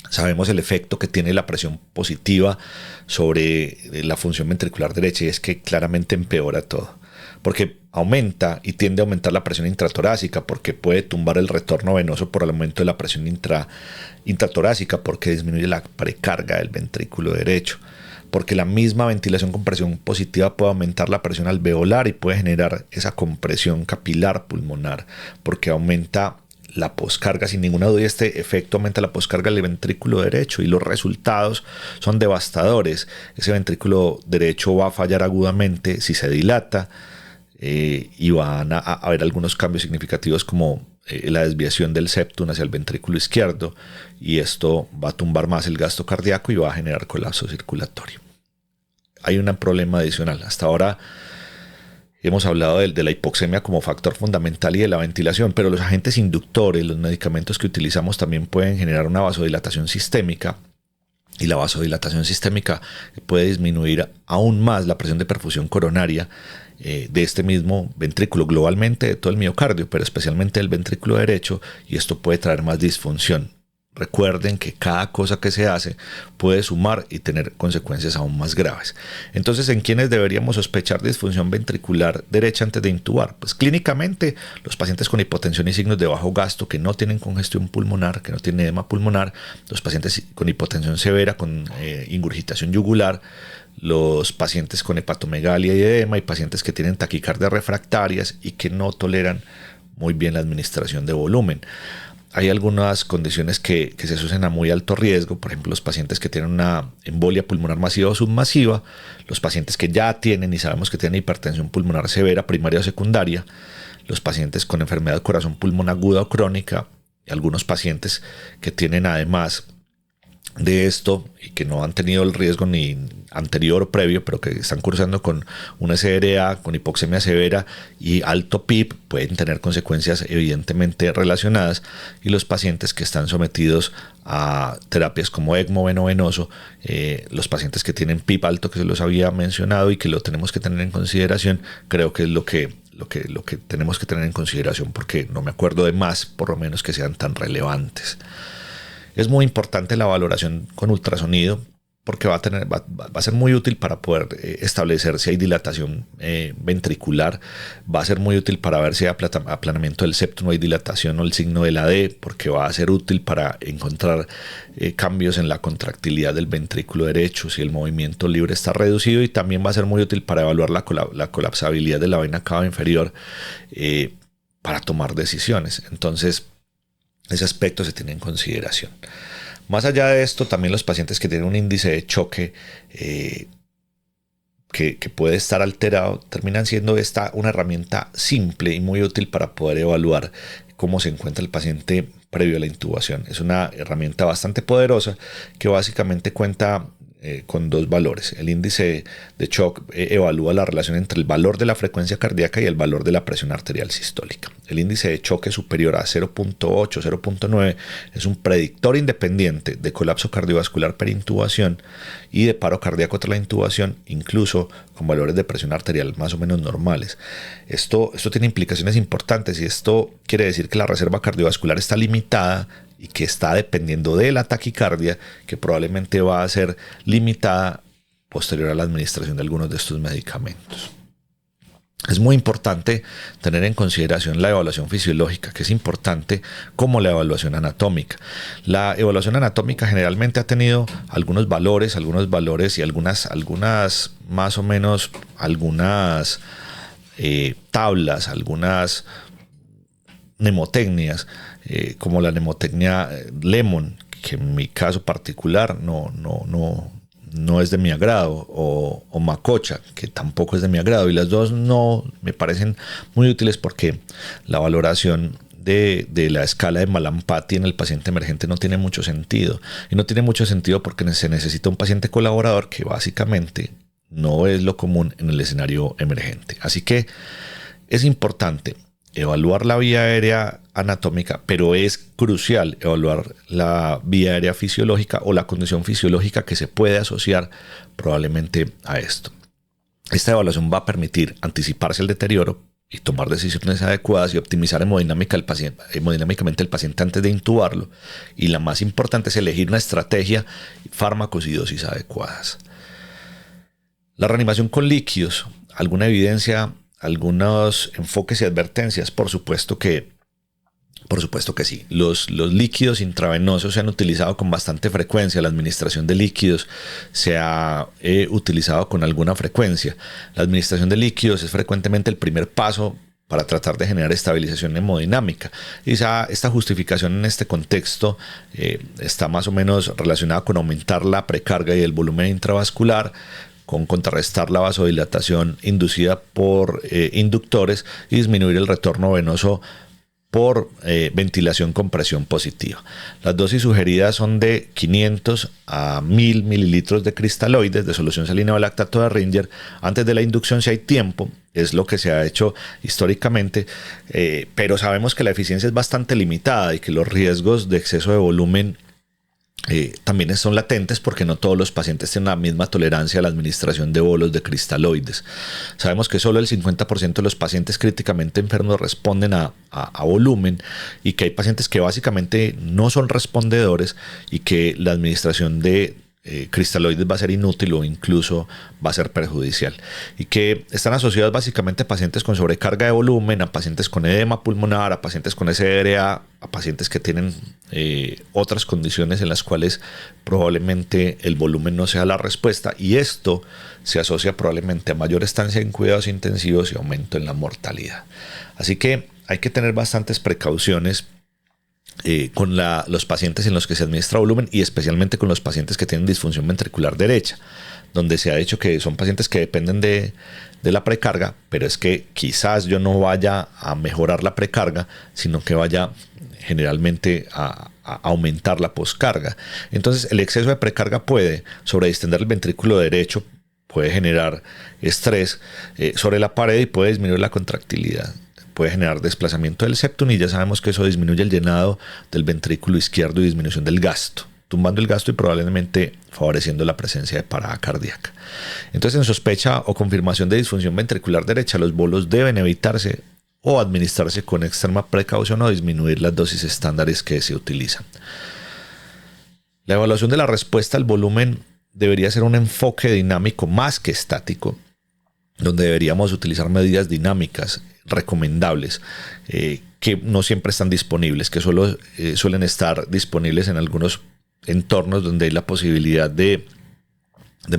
A: Sabemos el efecto que tiene la presión positiva sobre la función ventricular derecha, y es que claramente empeora todo, porque aumenta y tiende a aumentar la presión intratorácica, porque puede tumbar el retorno venoso por el aumento de la presión intratorácica, porque disminuye la precarga del ventrículo derecho, porque la misma ventilación con presión positiva puede aumentar la presión alveolar y puede generar esa compresión capilar pulmonar, porque aumenta la poscarga sin ninguna duda. Este efecto aumenta la poscarga del ventrículo derecho y los resultados son devastadores. Ese ventrículo derecho va a fallar agudamente si se dilata, y van a haber algunos cambios significativos como la desviación del septum hacia el ventrículo izquierdo, y esto va a tumbar más el gasto cardíaco y va a generar colapso circulatorio. Hay un problema adicional. Hasta ahora hemos hablado de la hipoxemia como factor fundamental y de la ventilación, pero los agentes inductores, los medicamentos que utilizamos, también pueden generar una vasodilatación sistémica, y la vasodilatación sistémica puede disminuir aún más la presión de perfusión coronaria de este mismo ventrículo, globalmente de todo el miocardio, pero especialmente del ventrículo derecho, y esto puede traer más disfunción. Recuerden que cada cosa que se hace puede sumar y tener consecuencias aún más graves. Entonces, ¿en quiénes deberíamos sospechar disfunción ventricular derecha antes de intubar? Pues clínicamente, los pacientes con hipotensión y signos de bajo gasto que no tienen congestión pulmonar, que no tienen edema pulmonar, los pacientes con hipotensión severa, con ingurgitación yugular, los pacientes con hepatomegalia y edema, y pacientes que tienen taquicardias refractarias y que no toleran muy bien la administración de volumen. Hay algunas condiciones que se asocian a muy alto riesgo, por ejemplo, los pacientes que tienen una embolia pulmonar masiva o submasiva, los pacientes que ya tienen y sabemos que tienen hipertensión pulmonar severa, primaria o secundaria, los pacientes con enfermedad de corazón pulmón aguda o crónica, y algunos pacientes que tienen además de esto y que no han tenido el riesgo ni anterior o previo, pero que están cursando con una SRA, con hipoxemia severa y alto PIP, pueden tener consecuencias evidentemente relacionadas. Y los pacientes que están sometidos a terapias como ECMO veno-venoso, los pacientes que tienen PIP alto, que se los había mencionado y que lo tenemos que tener en consideración, creo que es lo que tenemos que tener en consideración, porque no me acuerdo de más, por lo menos, que sean tan relevantes. Es muy importante la valoración con ultrasonido porque va a ser muy útil para poder establecer si hay dilatación ventricular, va a ser muy útil para ver si hay aplanamiento del septo, no hay dilatación o el signo de la D, porque va a ser útil para encontrar cambios en la contractilidad del ventrículo derecho, si el movimiento libre está reducido, y también va a ser muy útil para evaluar la colapsabilidad de la vena cava inferior para tomar decisiones. Entonces, ese aspecto se tiene en consideración. Más allá de esto, también los pacientes que tienen un índice de choque que puede estar alterado, terminan siendo esta una herramienta simple y muy útil para poder evaluar cómo se encuentra el paciente previo a la intubación. Es una herramienta bastante poderosa que básicamente cuenta con dos valores. El índice de shock evalúa la relación entre el valor de la frecuencia cardíaca y el valor de la presión arterial sistólica. El índice de choque superior a 0.8, 0.9 es un predictor independiente de colapso cardiovascular perintubación y de paro cardíaco tras la intubación, incluso con valores de presión arterial más o menos normales. Esto tiene implicaciones importantes, y esto quiere decir que la reserva cardiovascular está limitada y que está dependiendo de la taquicardia, que probablemente va a ser limitada posterior a la administración de algunos de estos medicamentos. Es muy importante tener en consideración la evaluación fisiológica, que es importante como la evaluación anatómica. La evaluación anatómica generalmente ha tenido algunos valores y algunas más o menos, algunas tablas, algunas mnemotecnias, como la mnemotecnia Lemon, que en mi caso particular no es de mi agrado, o Macocha, que tampoco es de mi agrado, y las dos no me parecen muy útiles porque la valoración de la escala de Mallampati en el paciente emergente no tiene mucho sentido, y no tiene mucho sentido porque se necesita un paciente colaborador, que básicamente no es lo común en el escenario emergente. Así que es importante evaluar la vía aérea anatómica, pero es crucial evaluar la vía aérea fisiológica o la condición fisiológica que se puede asociar probablemente a esto. Esta evaluación va a permitir anticiparse al deterioro y tomar decisiones adecuadas y optimizar hemodinámicamente el paciente antes de intubarlo. Y la más importante es elegir una estrategia, fármacos y dosis adecuadas. La reanimación con líquidos, alguna evidencia, algunos enfoques y advertencias. Por supuesto que sí. Los líquidos intravenosos se han utilizado con bastante frecuencia. La administración de líquidos se ha utilizado con alguna frecuencia. La administración de líquidos es frecuentemente el primer paso para tratar de generar estabilización hemodinámica. Y esta justificación en este contexto está más o menos relacionada con aumentar la precarga y el volumen intravascular, con contrarrestar la vasodilatación inducida por inductores y disminuir el retorno venoso por ventilación con presión positiva. Las dosis sugeridas son de 500 a 1000 mililitros de cristaloides de solución salina o lactato de Ringer antes de la inducción si hay tiempo. Es lo que se ha hecho históricamente, pero sabemos que la eficiencia es bastante limitada y que los riesgos de exceso de volumen también son latentes, porque no todos los pacientes tienen la misma tolerancia a la administración de bolos de cristaloides. Sabemos que solo el 50% de los pacientes críticamente enfermos responden a volumen, y que hay pacientes que básicamente no son respondedores y que la administración de cristaloides va a ser inútil o incluso va a ser perjudicial, y que están asociados básicamente a pacientes con sobrecarga de volumen, a pacientes con edema pulmonar, a pacientes con SRA, a pacientes que tienen otras condiciones en las cuales probablemente el volumen no sea la respuesta, y esto se asocia probablemente a mayor estancia en cuidados intensivos y aumento en la mortalidad. Así que hay que tener bastantes precauciones con los pacientes en los que se administra volumen, y especialmente con los pacientes que tienen disfunción ventricular derecha, donde se ha dicho que son pacientes que dependen de la precarga, pero es que quizás yo no vaya a mejorar la precarga, sino que vaya generalmente a aumentar la poscarga. Entonces el exceso de precarga puede sobredistender el ventrículo derecho, puede generar estrés sobre la pared y puede disminuir la contractilidad. Puede generar desplazamiento del septum, y ya sabemos que eso disminuye el llenado del ventrículo izquierdo y disminución del gasto, tumbando el gasto y probablemente favoreciendo la presencia de parada cardíaca. Entonces, en sospecha o confirmación de disfunción ventricular derecha, los bolos deben evitarse o administrarse con extrema precaución o disminuir las dosis estándares que se utilizan. La evaluación de la respuesta al volumen debería ser un enfoque dinámico más que estático, donde deberíamos utilizar medidas dinámicas recomendables que no siempre están disponibles, que solo suelen estar disponibles en algunos entornos donde hay la posibilidad de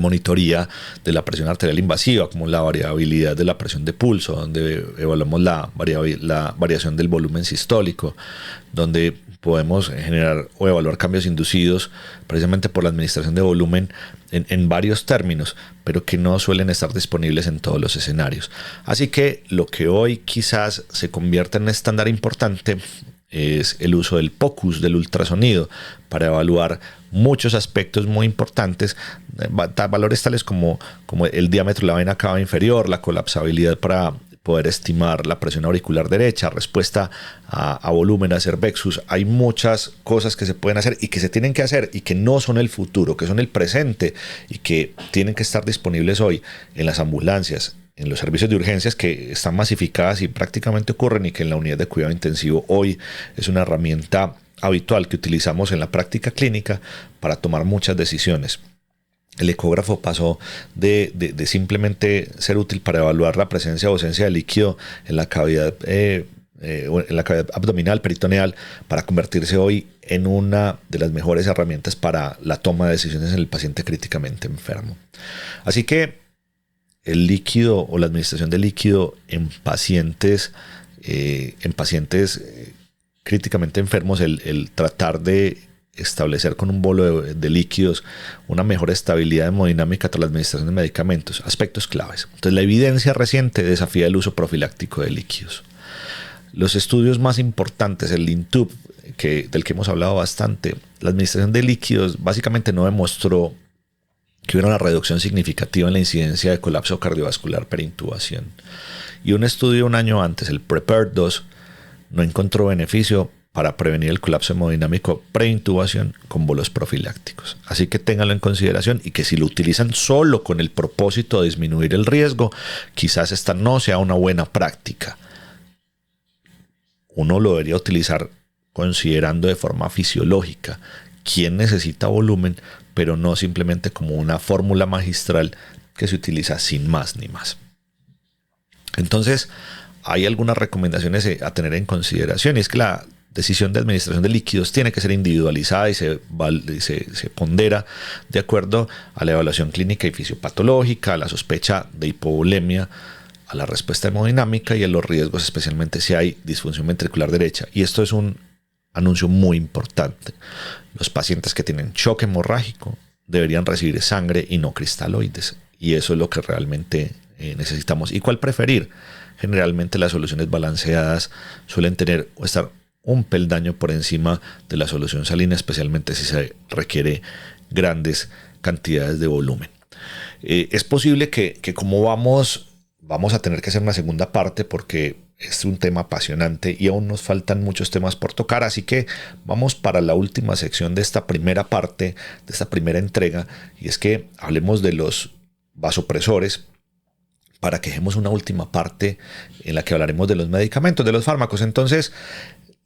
A: monitoría de la presión arterial invasiva, como la variabilidad de la presión de pulso, donde evaluamos la variación del volumen sistólico, donde podemos generar o evaluar cambios inducidos precisamente por la administración de volumen en varios términos, pero que no suelen estar disponibles en todos los escenarios. Así que lo que hoy quizás se convierte en un estándar importante es el uso del POCUS, del ultrasonido, para evaluar muchos aspectos muy importantes, valores tales como el diámetro de la vena cava inferior, la colapsabilidad para poder estimar la presión auricular derecha, respuesta a volumen, a hacer Vexus. Hay muchas cosas que se pueden hacer y que se tienen que hacer y que no son el futuro, que son el presente y que tienen que estar disponibles hoy en las ambulancias, en los servicios de urgencias que están masificadas y prácticamente ocurren, y que en la unidad de cuidado intensivo hoy es una herramienta habitual que utilizamos en la práctica clínica para tomar muchas decisiones. El ecógrafo pasó de simplemente ser útil para evaluar la presencia o ausencia de líquido en la cavidad abdominal, peritoneal, para convertirse hoy en una de las mejores herramientas para la toma de decisiones en el paciente críticamente enfermo. Así que el líquido o la administración de líquido en pacientes críticamente enfermos, el tratar de establecer con un bolo de líquidos una mejor estabilidad hemodinámica tras la administración de medicamentos, aspectos claves. Entonces, la evidencia reciente desafía el uso profiláctico de líquidos. Los estudios más importantes, el LINTUB, del que hemos hablado bastante, la administración de líquidos básicamente no demostró que hubiera una reducción significativa en la incidencia de colapso cardiovascular perintubación. Y un estudio un año antes, el PREPARE-2, no encontró beneficio para prevenir el colapso hemodinámico preintubación con bolos profilácticos. Así que ténganlo en consideración, y que si lo utilizan solo con el propósito de disminuir el riesgo, quizás esta no sea una buena práctica. Uno lo debería utilizar considerando de forma fisiológica quién necesita volumen, pero no simplemente como una fórmula magistral que se utiliza sin más ni más. Entonces, hay algunas recomendaciones a tener en consideración, y es que la decisión de administración de líquidos tiene que ser individualizada y se pondera de acuerdo a la evaluación clínica y fisiopatológica, a la sospecha de hipovolemia, a la respuesta hemodinámica y a los riesgos, especialmente si hay disfunción ventricular derecha. Y esto es un anuncio muy importante. Los pacientes que tienen shock hemorrágico deberían recibir sangre y no cristaloides, y eso es lo que realmente necesitamos. ¿Y cuál preferir? Generalmente las soluciones balanceadas suelen tener o estar un peldaño por encima de la solución salina, especialmente si se requiere grandes cantidades de volumen. Es posible que como vamos a tener que hacer una segunda parte, porque es un tema apasionante y aún nos faltan muchos temas por tocar, así que vamos para la última sección de esta primera parte, de esta primera entrega, y es que hablemos de los vasopresores, para que dejemos una última parte en la que hablaremos de los medicamentos, de los fármacos. Entonces,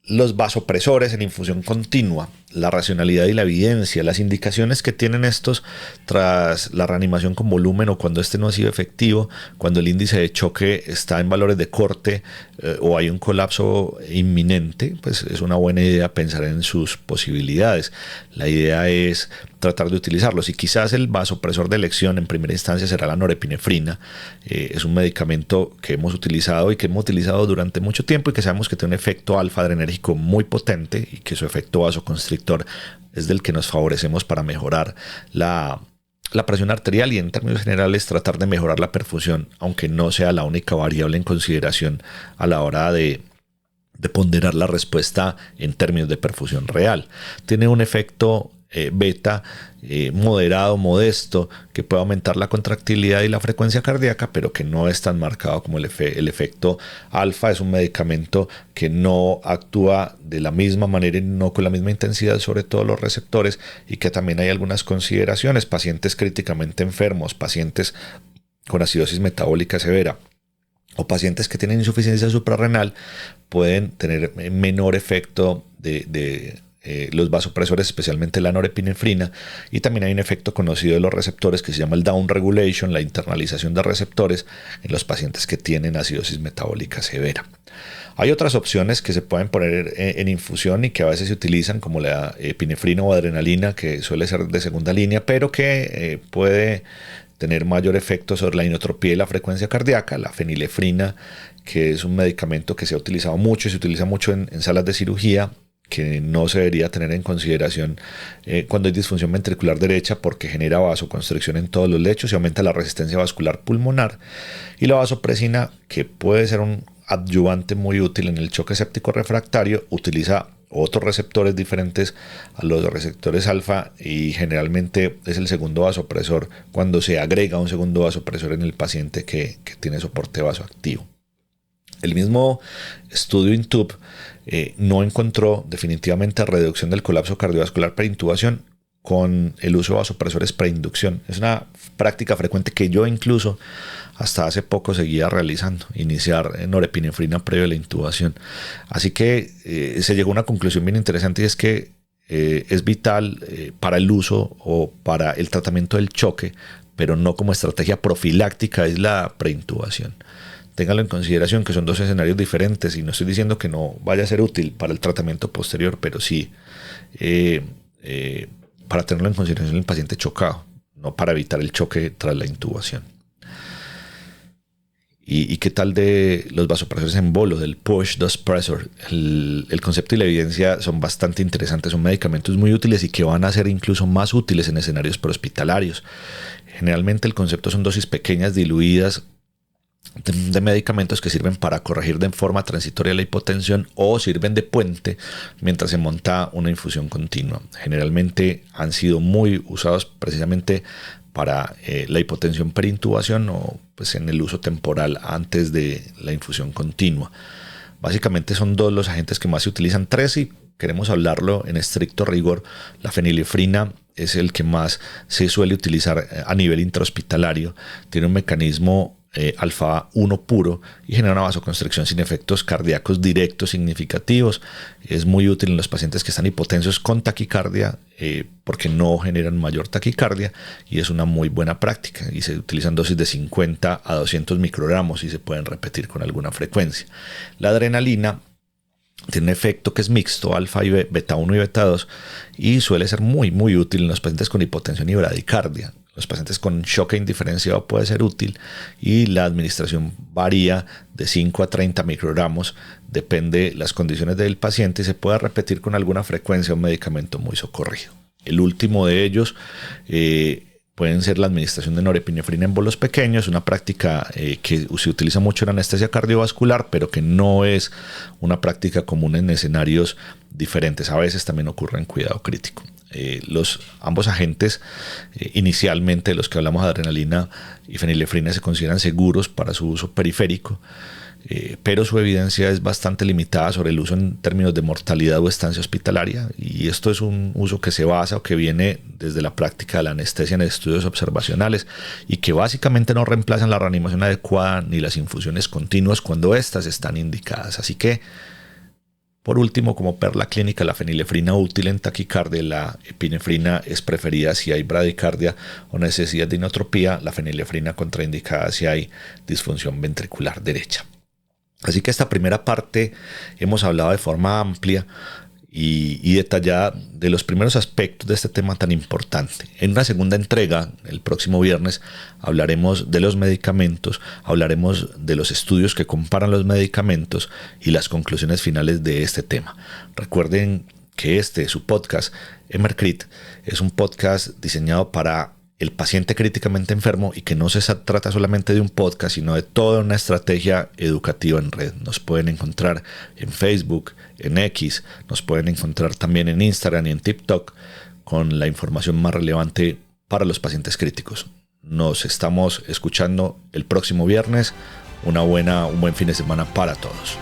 A: los vasopresores en infusión continua, la racionalidad y la evidencia, las indicaciones que tienen estos tras la reanimación con volumen o cuando este no ha sido efectivo, cuando el índice de choque está en valores de corte o hay un colapso inminente, pues es una buena idea pensar en sus posibilidades. La idea es tratar de utilizarlos, y quizás el vasopresor de elección en primera instancia será la norepinefrina. Es un medicamento que hemos utilizado durante mucho tiempo y que sabemos que tiene un efecto alfa adrenérgico muy potente, y que su efecto vasoconstrictor es del que nos favorecemos para mejorar la presión arterial y, en términos generales, tratar de mejorar la perfusión, aunque no sea la única variable en consideración a la hora de ponderar la respuesta en términos de perfusión real. Tiene un efecto beta moderado, modesto, que puede aumentar la contractilidad y la frecuencia cardíaca, pero que no es tan marcado como el efecto alfa. Es un medicamento que no actúa de la misma manera y no con la misma intensidad sobre todos los receptores, y que también hay algunas consideraciones. Pacientes críticamente enfermos, pacientes con acidosis metabólica severa o pacientes que tienen insuficiencia suprarrenal pueden tener menor efecto de los vasopresores, especialmente la norepinefrina, y también hay un efecto conocido de los receptores que se llama el down regulation, la internalización de receptores en los pacientes que tienen acidosis metabólica severa. Hay otras opciones que se pueden poner en infusión y que a veces se utilizan, como la epinefrina o adrenalina, que suele ser de segunda línea, pero que puede tener mayor efecto sobre la inotropía y la frecuencia cardíaca. La fenilefrina, que es un medicamento que se ha utilizado mucho y se utiliza mucho en salas de cirugía, que no se debería tener en consideración cuando hay disfunción ventricular derecha, porque genera vasoconstricción en todos los lechos y aumenta la resistencia vascular pulmonar. Y la vasopresina, que puede ser un adyuvante muy útil en el choque séptico refractario, utiliza otros receptores diferentes a los receptores alfa y generalmente es el segundo vasopresor cuando se agrega un segundo vasopresor en el paciente que tiene soporte vasoactivo. El mismo estudio INTUB no encontró definitivamente reducción del colapso cardiovascular preintubación con el uso de vasopresores preinducción. Es una práctica frecuente que yo incluso hasta hace poco seguía realizando, iniciar norepinefrina previo a la intubación. Así que se llegó a una conclusión bien interesante, y es que es vital para el uso o para el tratamiento del choque, pero no como estrategia profiláctica, es la preintubación. Ténganlo en consideración que son dos escenarios diferentes y no estoy diciendo que no vaya a ser útil para el tratamiento posterior, pero sí para tenerlo en consideración en el paciente chocado, no para evitar el choque tras la intubación. ¿Y qué tal de los vasopresores en bolo, del push dose pressor? El concepto y la evidencia son bastante interesantes, son medicamentos muy útiles y que van a ser incluso más útiles en escenarios prehospitalarios. Generalmente el concepto son dosis pequeñas diluidas de medicamentos que sirven para corregir de forma transitoria la hipotensión o sirven de puente mientras se monta una infusión continua. Generalmente han sido muy usados precisamente para la hipotensión preintubación o pues en el uso temporal antes de la infusión continua. Básicamente son dos los agentes que más se utilizan, tres si queremos hablarlo en estricto rigor. La fenilefrina es el que más se suele utilizar a nivel intrahospitalario, tiene un mecanismo alfa 1 puro y genera una vasoconstricción sin efectos cardíacos directos significativos. Es muy útil en los pacientes que están hipotensos con taquicardia porque no generan mayor taquicardia y es una muy buena práctica y se utilizan dosis de 50 a 200 microgramos y se pueden repetir con alguna frecuencia. La adrenalina tiene un efecto que es mixto, alfa y beta 1 y beta 2, y suele ser muy útil en los pacientes con hipotensión y bradicardia. Los pacientes con shock indiferenciado puede ser útil y la administración varía de 5 a 30 microgramos, depende de las condiciones del paciente y se puede repetir con alguna frecuencia un medicamento muy socorrido. El último de ellos pueden ser la administración de norepinefrina en bolos pequeños, una práctica que se utiliza mucho en anestesia cardiovascular, pero que no es una práctica común en escenarios diferentes. A veces también ocurre en cuidado crítico. Ambos agentes, inicialmente los que hablamos de adrenalina y fenilefrina, se consideran seguros para su uso periférico, pero su evidencia es bastante limitada sobre el uso en términos de mortalidad o estancia hospitalaria, y esto es un uso que se basa o que viene desde la práctica de la anestesia en estudios observacionales y que básicamente no reemplazan la reanimación adecuada ni las infusiones continuas cuando éstas están indicadas. Así que, por último, como perla clínica, la fenilefrina útil en taquicardia, la epinefrina es preferida si hay bradicardia o necesidad de inotropía, la fenilefrina contraindicada si hay disfunción ventricular derecha. Así que esta primera parte hemos hablado de forma amplia y detallada de los primeros aspectos de este tema tan importante. En una segunda entrega, el próximo viernes, hablaremos de los medicamentos, hablaremos de los estudios que comparan los medicamentos y las conclusiones finales de este tema. Recuerden que su podcast, Emercrit, es un podcast diseñado para el paciente críticamente enfermo y que no se trata solamente de un podcast, sino de toda una estrategia educativa en red. Nos pueden encontrar en Facebook, en X, nos pueden encontrar también en Instagram y en TikTok con la información más relevante para los pacientes críticos. Nos estamos escuchando el próximo viernes. Un buen fin de semana para todos.